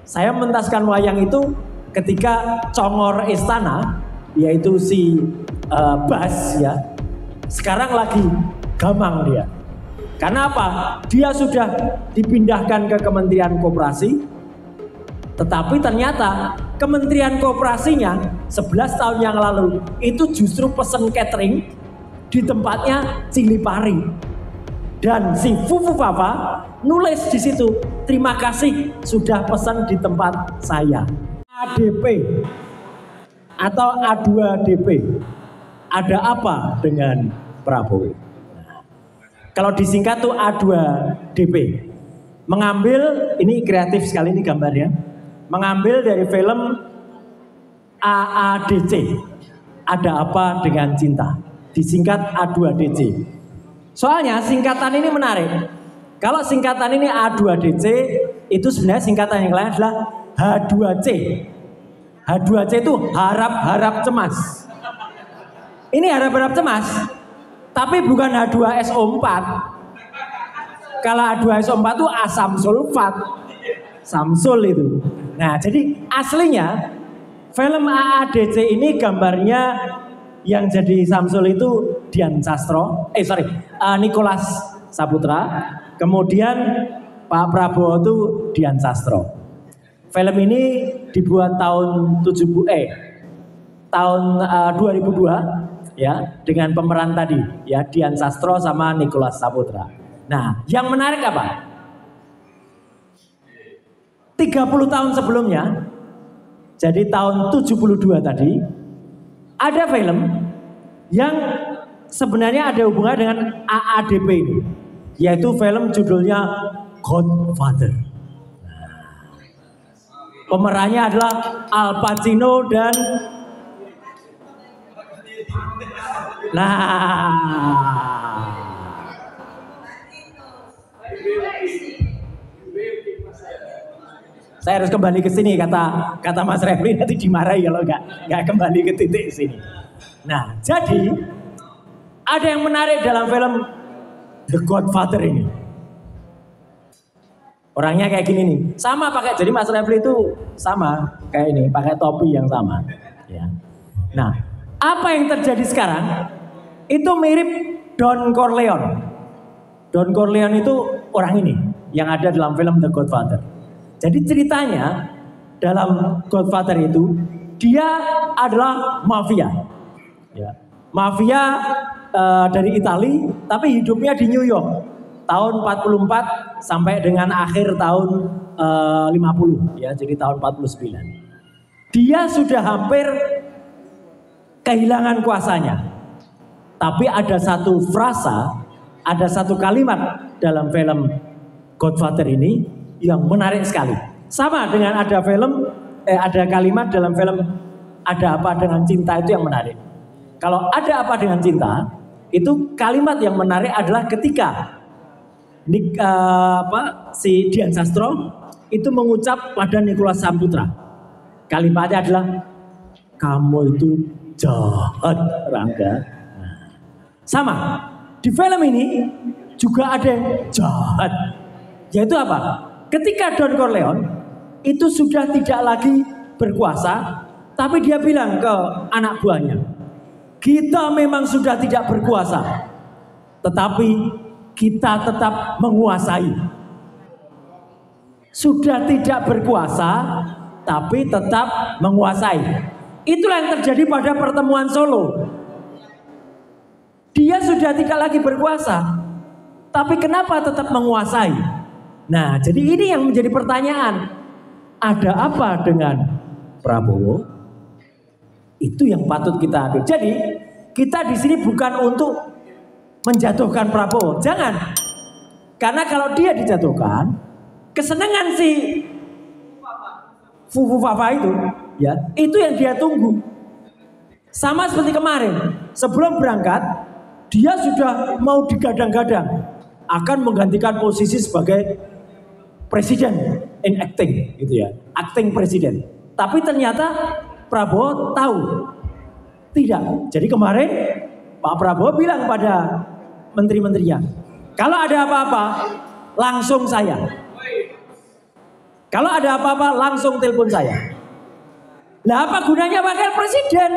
Saya mentaskan wayang itu ketika congor istana, yaitu si Bas ya, sekarang lagi gamang dia. Karena apa? Dia sudah dipindahkan ke Kementerian Koperasi, tetapi ternyata Kementerian Koperasinya 11 tahun yang lalu itu justru pesen catering di tempatnya Cili Pari. Dan si Fufu Papa nulis di situ, terima kasih sudah pesan di tempat saya. ADP atau A2DP, ada apa dengan Prabowo? Kalau disingkat tuh A2DP. Mengambil, ini kreatif sekali ini gambarnya. Mengambil dari film AADC. Ada apa dengan cinta? Disingkat A2DC. Soalnya singkatan ini menarik. Kalau singkatan ini A2DC, itu sebenarnya singkatan yang lain adalah H2C. H2C itu harap-harap cemas. Ini harap-harap cemas. Tapi bukan H2SO4. Kalau H2SO4 itu asam sulfat. Samsul itu. Nah, jadi aslinya film AADC ini gambarnya yang jadi Samsul itu Dian Sastro. Nicholas Saputra. Kemudian Pak Prabowo itu Dian Sastro. Film ini dibuat tahun 2002. Ya, dengan pemeran tadi ya, Dian Sastro sama Nicholas Saputra. Nah, yang menarik apa? 30 tahun sebelumnya, jadi tahun 72 tadi, ada film yang sebenarnya ada hubungan dengan AADP ini, yaitu film judulnya Godfather. Pemerannya adalah Al Pacino dan saya harus kembali ke sini kata Mas Refli, nanti dimarahi kalau nggak kembali ke titik sini. Nah, jadi ada yang menarik dalam film The Godfather ini. Orangnya kayak gini nih, sama pakai, jadi Mas Refli itu sama kayak ini, pakai topi yang sama. Ya. Nah, apa yang terjadi sekarang itu mirip Don Corleone. Don Corleone itu orang ini yang ada dalam film The Godfather. Jadi ceritanya dalam Godfather itu dia adalah mafia. Ya. Mafia dari Italia, tapi hidupnya di New York tahun 44 sampai dengan akhir tahun 50 ya, jadi tahun 49. Dia sudah hampir kehilangan kuasanya. Tapi ada satu frasa, ada satu kalimat dalam film Godfather ini yang menarik sekali. Sama dengan ada kalimat dalam film Ada Apa Dengan Cinta itu yang menarik. Kalau Ada Apa Dengan Cinta, itu kalimat yang menarik adalah ketika si Dian Sastro itu mengucap pada Nicholas Saputra. Kalimatnya adalah, kamu itu jahat, Rangga. Nah, sama di film ini juga ada yang jahat, yaitu apa? Ketika Don Corleone itu sudah tidak lagi berkuasa, tapi dia bilang ke anak buahnya, kita memang sudah tidak berkuasa, tetapi kita tetap menguasai. Sudah tidak berkuasa, tapi tetap menguasai. Itulah yang terjadi pada pertemuan Solo. Dia sudah tidak lagi berkuasa, tapi kenapa tetap menguasai? Nah, jadi ini yang menjadi pertanyaan. Ada apa dengan Prabowo? Itu yang patut kita ambil. Jadi kita di sini bukan untuk menjatuhkan Prabowo, jangan. Karena kalau dia dijatuhkan, kesenangan si Fufu Papa itu, ya, itu yang dia tunggu. Sama seperti kemarin, sebelum berangkat, dia sudah mau digadang-gadang akan menggantikan posisi sebagai presiden in acting, gitu ya, acting presiden. Tapi ternyata Prabowo tahu tidak. Jadi kemarin Pak Prabowo bilang pada menteri-menterinya, kalau ada apa-apa langsung saya. Kalau ada apa-apa langsung telepon saya. Lah apa gunanya wakil presiden?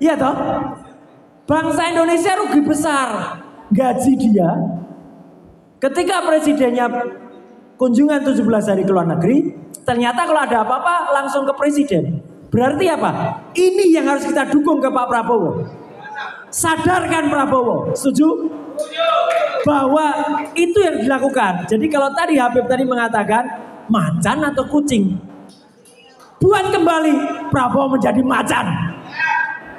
Iya toh? Bangsa Indonesia rugi besar. Gaji dia ketika presidennya kunjungan 17 hari ke luar negeri, ternyata kalau ada apa-apa langsung ke presiden. Berarti apa? Ini yang harus kita dukung ke Pak Prabowo. Sadarkan Prabowo, setuju? Bahwa itu yang dilakukan. Jadi kalau tadi Habib tadi mengatakan macan atau kucing, buat kembali Prabowo menjadi macan.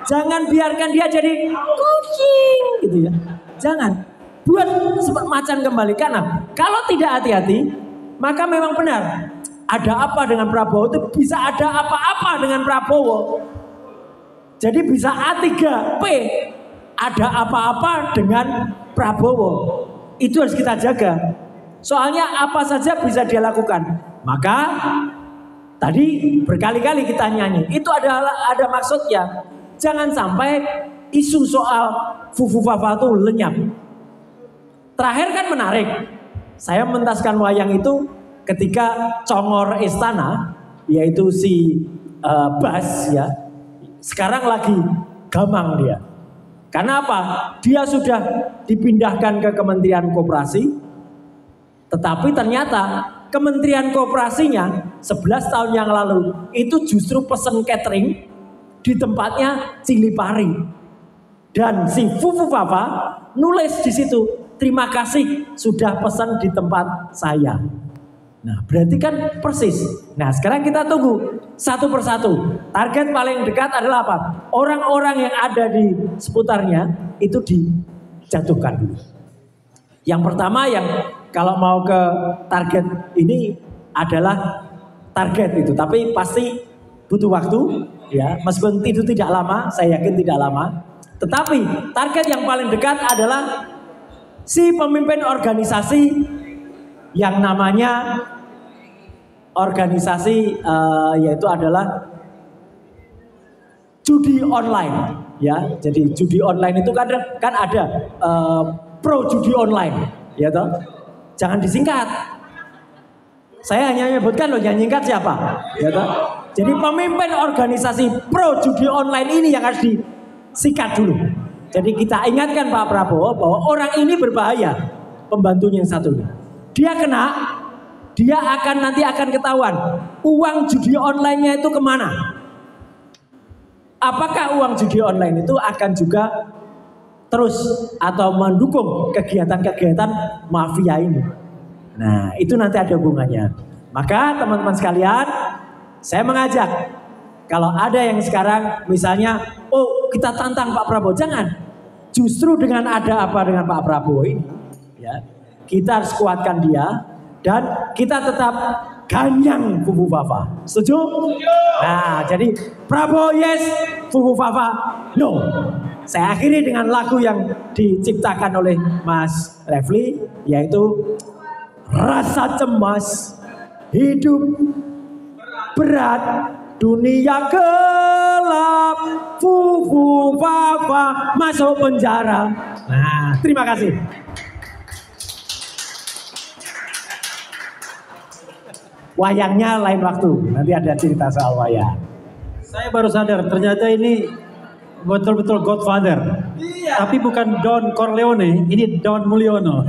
Jangan biarkan dia jadi kucing, gitu ya. Jangan buat macan kembali. Karena kalau tidak hati-hati, maka memang benar ada apa dengan Prabowo itu bisa ada apa-apa dengan Prabowo. Jadi bisa A3P, ada apa-apa dengan Prabowo. Itu harus kita jaga. Soalnya apa saja bisa dia lakukan. Maka tadi berkali-kali kita nyanyi, itu ada maksudnya. Jangan sampai isu soal Fufufafa itu lenyap. Terakhir kan menarik. Saya mentaskan wayang itu ketika congor istana, yaitu si Bas ya, sekarang lagi gamang dia. Karena apa? Dia sudah dipindahkan ke Kementerian Koperasi, tetapi ternyata Kementerian Koperasinya 11 tahun yang lalu itu justru pesen catering di tempatnya Cilipari. Dan si Fufufafa nulis di situ, terima kasih sudah pesan di tempat saya. Nah berarti kan persis. Nah sekarang kita tunggu satu persatu. Target paling dekat adalah apa? Orang-orang yang ada di seputarnya itu dijatuhkan dulu. Yang pertama yang kalau mau ke target ini adalah target itu. Tapi pasti butuh waktu ya. Meskipun itu tidak lama, saya yakin tidak lama. Tetapi target yang paling dekat adalah si pemimpin organisasi yang namanya organisasi yaitu adalah judi online ya. Jadi judi online itu kan ada pro judi online ya toh. Jangan disingkat. Saya hanya menyebutkan loh, yang nyingkat siapa ya toh. Jadi pemimpin organisasi pro judi online ini yang harus disikat dulu. Jadi kita ingatkan Pak Prabowo bahwa orang ini berbahaya. Pembantunya yang satu ini. Dia kena, dia nanti akan ketahuan uang judi online-nya itu kemana. Apakah uang judi online itu akan juga terus atau mendukung kegiatan-kegiatan mafia ini. Nah itu nanti ada hubungannya. Maka teman-teman sekalian, saya mengajak kalau ada yang sekarang misalnya, oh kita tantang Pak Prabowo, jangan. Justru dengan ada apa dengan Pak Prabowo ini, ya, kita harus kuatkan dia dan kita tetap ganyang Fufufafa. Setuju? Nah, jadi Prabowo yes, Fufufafa no. Saya akhiri dengan lagu yang diciptakan oleh Mas Refli, yaitu rasa cemas, hidup berat, dunia gelap, Fufufafa masuk penjara. Nah, terima kasih. Wayangnya lain waktu, nanti ada cerita soal wayang. Saya baru sadar ternyata ini betul-betul Godfather. Iya. Tapi bukan Don Corleone, ini Don Mulyono.